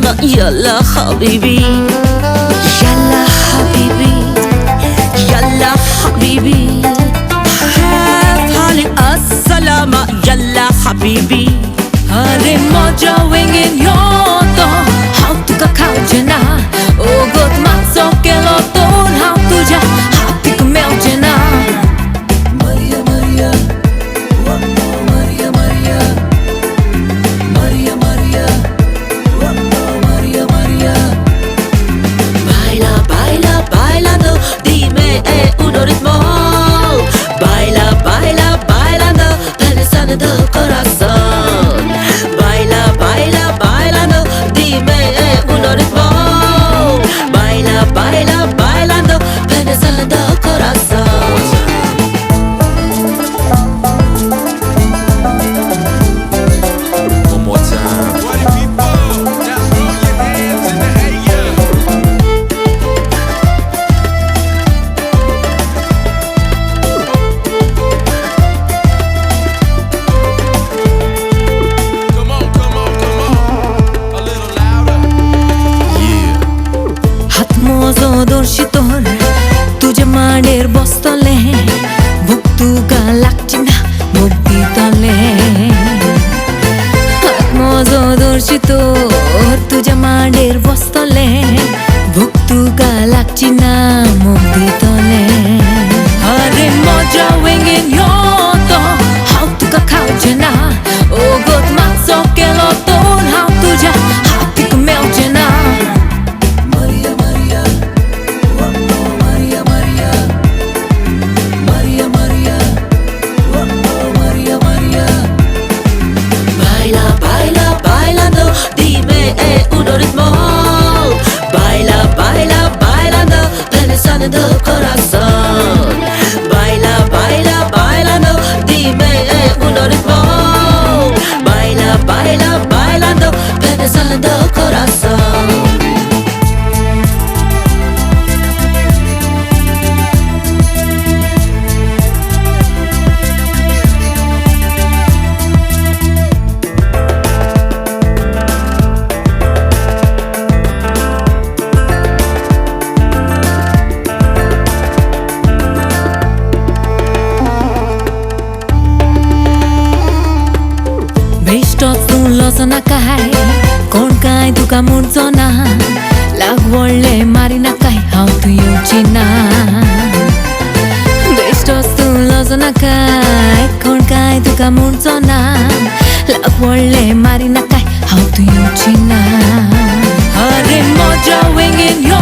السلامة يلا حبيبي يلا حبيبي يلا حبيبي حالي السلامة يلا حبيبي هاري موجة وينين يوتو حوتك كاوجنا 오곳 맞서게 로돈 하우투자 하피크 메우제나 Maria Maria Maria Maria Maria Maria Maria Maria Baila baila bailando dime uno ritmo Baila baila bailando pensando del corazón Baila baila bailando dime uno ritmo Baila, baila, bailando, pensando el corazón. One more time. Party people, now throw your hands in the air. Come on, come on, come on. A little louder. Yeah. हात mojo दोर्शी तोर तुझे माडेर बसतले भूक तुका लागची ना मुक्ती तले हात mojo दोर्शी तोर तुझे माडेर बसतले भूक तुका लागची ना मुक्ती तले अरे मजा वेंगेन योतो हाव तुका खावचे ना ओगोत मागचो केलो तोर हाव तुझ्या हातीक मेवचे ना Maria Maria Maria Maria Maria Maria Maria Maria Baila baila bailando dime uno ritmo Baila baila bailando pensando en el corazón Baila baila bailando dime uno ritmo Baila baila bailando pensando en el corazón Losana kai Konkani tuka murdzona Lagwolle marina kai How to you china Bestos tu losana kai Konkani tuka murdzona Lagwolle marina kai How to you china Hare moja wingin yo